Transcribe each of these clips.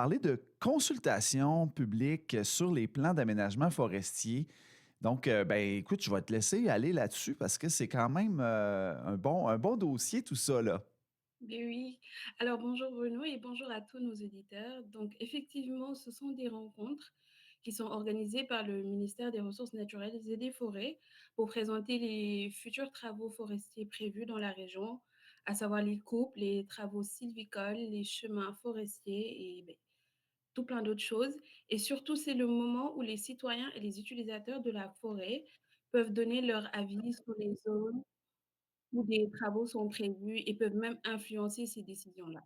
Parler de consultation publique sur les plans d'aménagement forestier. Donc, ben, écoute, je vais te laisser aller là-dessus parce que c'est quand même, un bon dossier tout ça, là. Beh, oui. Alors bonjour Bruno et bonjour à tous nos auditeurs. Donc effectivement, ce sont des rencontres qui sont organisées par le ministère des Ressources naturelles et des Forêts pour présenter les futurs travaux forestiers prévus dans la région, à savoir les coupes, les travaux sylvicoles, les chemins forestiers et beh, tout plein d'autres choses. Et surtout, c'est le moment où les citoyens et les utilisateurs de la forêt peuvent donner leur avis sur les zones où des travaux sont prévus et peuvent même influencer ces décisions-là.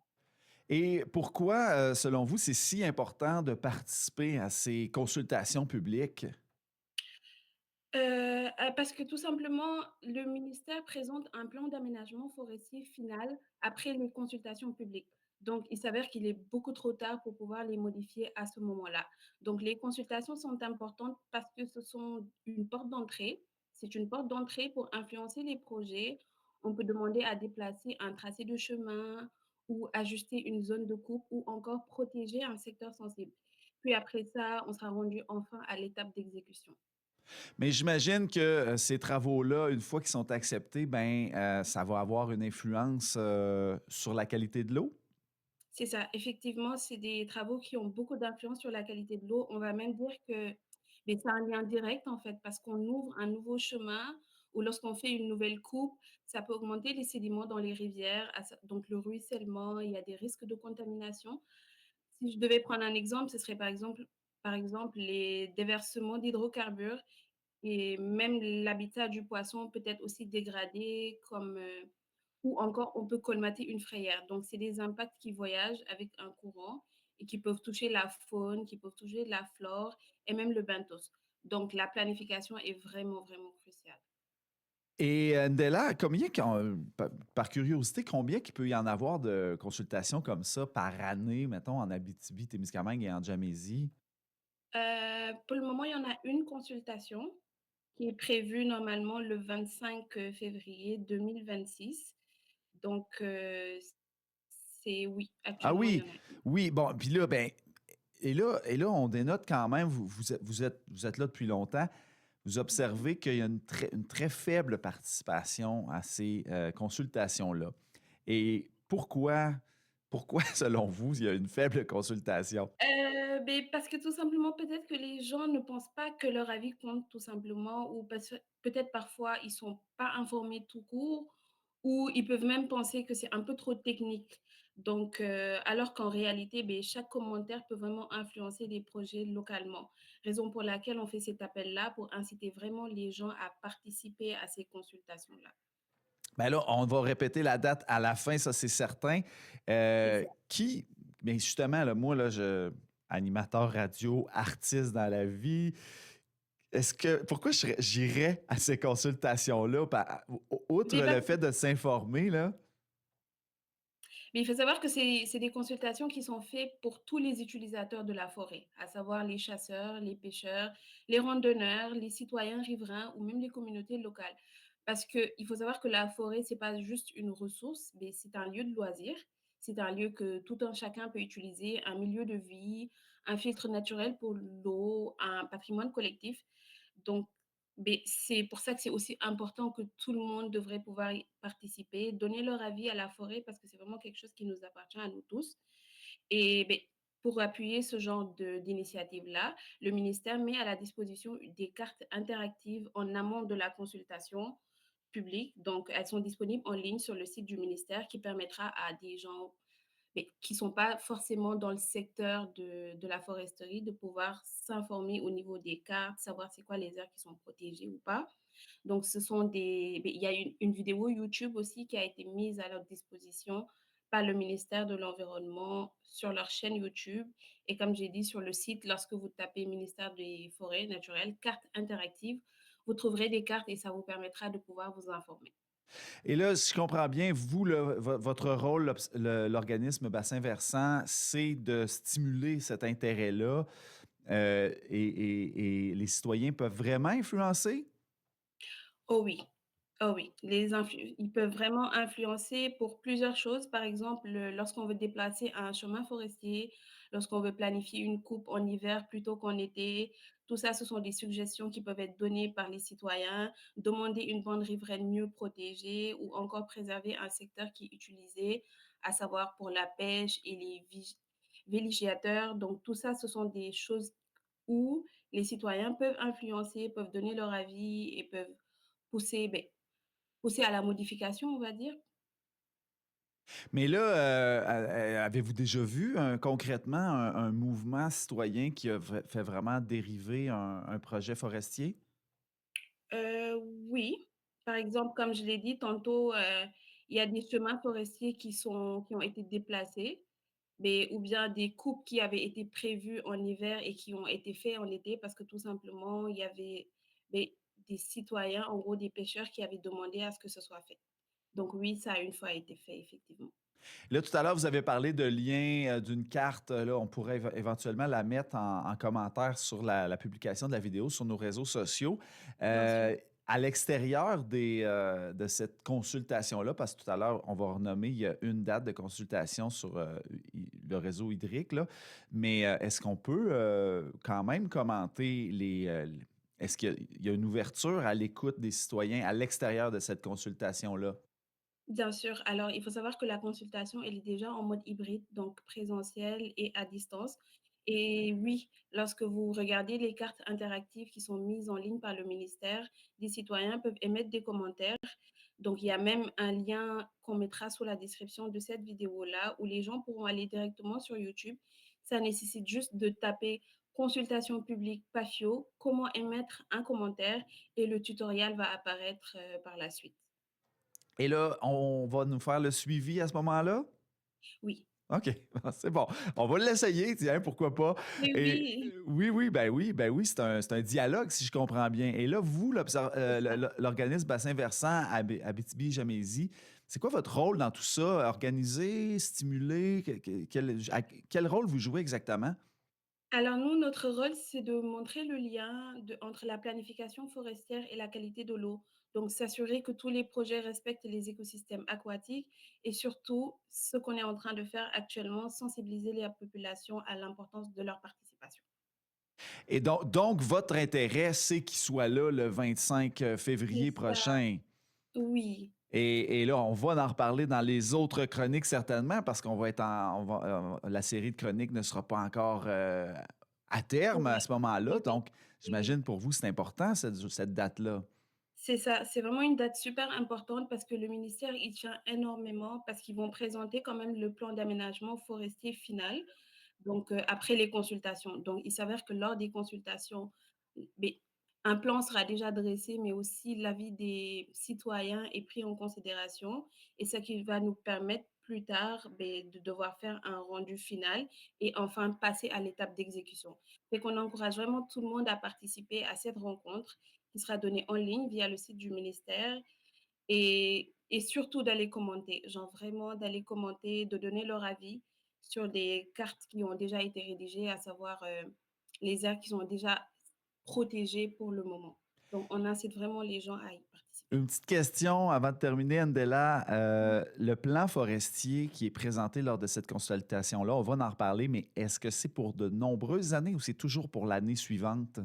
Et pourquoi, selon vous, c'est si important de participer à ces consultations publiques? Parce que tout simplement, le ministère présente un plan d'aménagement forestier final après les consultations publiques. Donc il s'avère qu'il est beaucoup trop tard pour pouvoir les modifier à ce moment-là. Donc les consultations sont importantes parce que ce sont une porte d'entrée. C'est une porte d'entrée pour influencer les projets. On peut demander à déplacer un tracé de chemin ou ajuster une zone de coupe ou encore protéger un secteur sensible. Puis après ça, on sera rendu enfin à l'étape d'exécution. Mais j'imagine que, ces travaux-là, une fois qu'ils sont acceptés, ben, ça va avoir une influence, sur la qualité de l'eau? C'est ça, effectivement, c'est des travaux qui ont beaucoup d'influence sur la qualité de l'eau. On va même dire que beh, c'est un lien direct, en fait, parce qu'on ouvre un nouveau chemin ou lorsqu'on fait une nouvelle coupe, ça peut augmenter les sédiments dans les rivières, donc le ruissellement, il y a des risques de contamination. Si je devais prendre un exemple, ce serait par exemple les déversements d'hydrocarbures et même l'habitat du poisson peut être aussi dégradé comme, ou encore on peut colmater une frayère. Donc c'est des impacts qui voyagent avec un courant et qui peuvent toucher la faune, qui peuvent toucher la flore et même le benthos. Donc la planification est vraiment, vraiment cruciale. Et Ndella, combien par curiosité, combien qu'il peut y en avoir de consultations comme ça par année, mettons, en Abitibi-Témiscamingue et en Gaspésie? Pour le moment, il y en a une consultation qui est prévue normalement le 25 février 2026. Donc c'est oui, Ah actuellement, il y oui, en a une. oui, bon, puis là, ben, et là, on dénote quand même, vous êtes là depuis longtemps, vous Mmh. observez qu'il y a une très faible participation à ces, consultations-là. Et pourquoi, selon vous, il y a une faible consultation? Beh, parce que tout simplement, peut-être que les gens ne pensent pas que leur avis compte tout simplement ou parce que peut-être parfois ils sont pas informés tout court ou ils peuvent même penser que c'est un peu trop technique. Donc alors qu'en réalité, beh, chaque commentaire peut vraiment influencer les projets localement. Raison pour laquelle on fait cet appel-là pour inciter vraiment les gens à participer à ces consultations-là. Ben là, on va répéter la date à la fin, ça c'est certain. Exact. Qui, bien justement, là, moi, là, animateur radio, artiste dans la vie, pourquoi j'irais à ces consultations-là, outre Mais le parce fait de s'informer, là? Mais il faut savoir que c'est des consultations qui sont faites pour tous les utilisateurs de la forêt, à savoir les chasseurs, les pêcheurs, les randonneurs, les citoyens riverains ou même les communautés locales. Parce qu'il faut savoir que la forêt, c'est pas juste une ressource, mais c'est un lieu de loisir. C'est un lieu que tout un chacun peut utiliser, un milieu de vie, un filtre naturel pour l'eau, un patrimoine collectif. Donc, mais c'est pour ça que c'est aussi important que tout le monde devrait pouvoir y participer, donner leur avis à la forêt parce que c'est vraiment quelque chose qui nous appartient à nous tous et beh, pour appuyer ce genre d'initiative-là, le ministère met à la disposition des cartes interactives en amont de la consultation publique. Donc elles sont disponibles en ligne sur le site du ministère qui permettra à des gens mais qui ne sont pas forcément dans le secteur de la foresterie, de pouvoir s'informer au niveau des cartes, savoir c'est quoi les aires qui sont protégées ou pas. Donc, ce sont des. Il y a une vidéo YouTube aussi qui a été mise à leur disposition par le ministère de l'Environnement sur leur chaîne YouTube. Et comme j'ai dit sur le site, lorsque vous tapez ministère des Forêts naturelles, carte interactive, vous trouverez des cartes et ça vous permettra de pouvoir vous informer. Et là, si je comprends bien, vous, là, votre rôle, l'organisme Bassin Versant, c'est de stimuler cet intérêt-là, et les citoyens peuvent vraiment influencer? Oh oui, oh oui, ils peuvent vraiment influencer pour plusieurs choses. Par exemple, lorsqu'on veut déplacer un chemin forestier, lorsqu'on veut planifier une coupe en hiver plutôt qu'en été. Tout ça, ce sont des suggestions qui peuvent être données par les citoyens. Demander une bande riveraine mieux protégée ou encore préserver un secteur qui est utilisé, à savoir pour la pêche et les villégiateurs. Donc tout ça, ce sont des choses où les citoyens peuvent influencer, peuvent donner leur avis et peuvent pousser, pousser à la modification, on va dire. Mais là, avez-vous déjà vu concrètement un mouvement citoyen qui a fait vraiment dériver un projet forestier? Oui, par exemple, comme je l'ai dit tantôt, il y a des chemins forestiers qui ont été déplacés, mais ou bien des coupes qui avaient été prévues en hiver et qui ont été faits en été parce que tout simplement, il y avait, beh, des citoyens, en gros des pêcheurs qui avaient demandé à ce que ce soit fait. Donc oui, ça a une fois été fait effectivement. Là, tout à l'heure, vous avez parlé de lien, d'une carte, là, on pourrait éventuellement la mettre en commentaire sur la publication de la vidéo sur nos réseaux sociaux. Bien sûr, À l'extérieur de cette consultation-là, parce que tout à l'heure, on va renommer, il y a une date de consultation sur, le réseau hydrique, là, mais, est-ce qu'on peut, quand même commenter est-ce qu'il y a une ouverture à l'écoute des citoyens à l'extérieur de cette consultation-là? bien sûr. Alors, il faut savoir que la consultation, elle est déjà en mode hybride, donc présentiel et à distance. Et oui, lorsque vous regardez les cartes interactives qui sont mises en ligne par le ministère, les citoyens peuvent émettre des commentaires. Donc, il y a même un lien qu'on mettra sous la description de cette vidéo-là où les gens pourront aller directement sur YouTube. Ça nécessite juste de taper consultation publique PAFIO, comment émettre un commentaire et le tutoriel va apparaître par la suite. Et là, on va nous faire le suivi à ce moment-là? Oui. OK, c'est bon. On va l'essayer, tiens, pourquoi pas? Mais Et oui, oui, oui, c'est un dialogue, si je comprends bien. Et là, vous, c'est ça. l'organisme Bassin Versant Abitibi-Jamésie, c'est quoi votre rôle dans tout ça? Organiser, stimuler? Quel rôle vous jouez exactement? Alors nous, notre rôle, c'est de montrer le lien entre la planification forestière et la qualité de l'eau. Donc s'assurer que tous les projets respectent les écosystèmes aquatiques et surtout, ce qu'on est en train de faire actuellement, sensibiliser la population à l'importance de leur participation. Et donc votre intérêt, c'est qu'il soit là le 25 C'est février ça, prochain. oui. Et là, on va en reparler dans les autres chroniques certainement parce qu'on va être la série de chroniques ne sera pas encore à terme à Ouais, ce moment-là. OK. Donc, Oui. j'imagine pour vous, c'est important cette date-là. C'est ça, c'est vraiment une date super importante parce que le ministère y tient énormément parce qu'ils vont présenter quand même le plan d'aménagement forestier final. Donc, après les consultations. Donc, il s'avère que lors des consultations, beh, un plan sera déjà dressé, mais aussi l'avis des citoyens est pris en considération et ce qui va nous permettre plus tard, de devoir faire un rendu final et enfin passer à l'étape d'exécution. Fait qu'on encourage vraiment tout le monde à participer à cette rencontre qui sera donnée en ligne via le site du ministère et surtout d'aller commenter, genre vraiment d'aller commenter, de donner leur avis sur des cartes qui ont déjà été rédigées, à savoir, les aires qui sont déjà protégées pour le moment. Donc on incite vraiment les gens à y participer. Une petite question avant de terminer, Andela. Mmh. Le plan forestier qui est présenté lors de cette consultation-là, on va en reparler, mais est-ce que c'est pour de nombreuses années ou c'est toujours pour l'année suivante?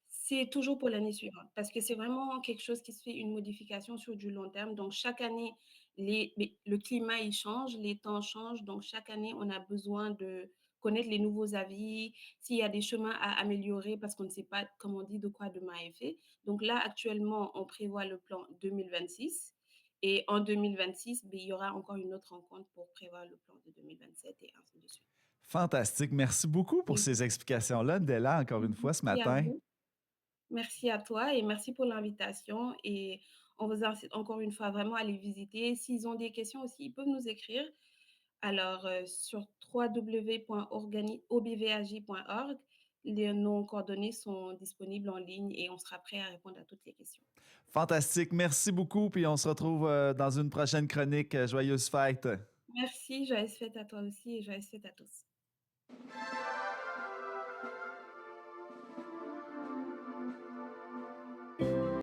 C'est toujours pour l'année suivante, parce que c'est vraiment quelque chose qui se fait une modification sur du long terme. Donc chaque année, le climat, il change, les temps changent, donc chaque année, on a besoin de connaître les nouveaux avis, s'il y a des chemins à améliorer parce qu'on ne sait pas, comme on dit, de quoi demain est fait. Donc là, actuellement, on prévoit le plan 2026 et en 2026, il y aura encore une autre rencontre pour prévoir le plan de 2027 et ainsi de suite. Fantastique. Merci beaucoup pour Et ces explications-là, Andela, encore une fois ce merci à matin. vous. Merci à toi et merci pour l'invitation et on vous incite encore une fois vraiment à les visiter. S'ils ont des questions aussi, ils peuvent nous écrire. Alors, sur www.obvaj.org, nos coordonnées sont disponibles en ligne et on sera prêt à répondre à toutes les questions. Fantastique. Merci beaucoup. Puis on se retrouve dans une prochaine chronique. Joyeuse fête. Merci, joyeuses fêtes à toi aussi et joyeuses fêtes à tous.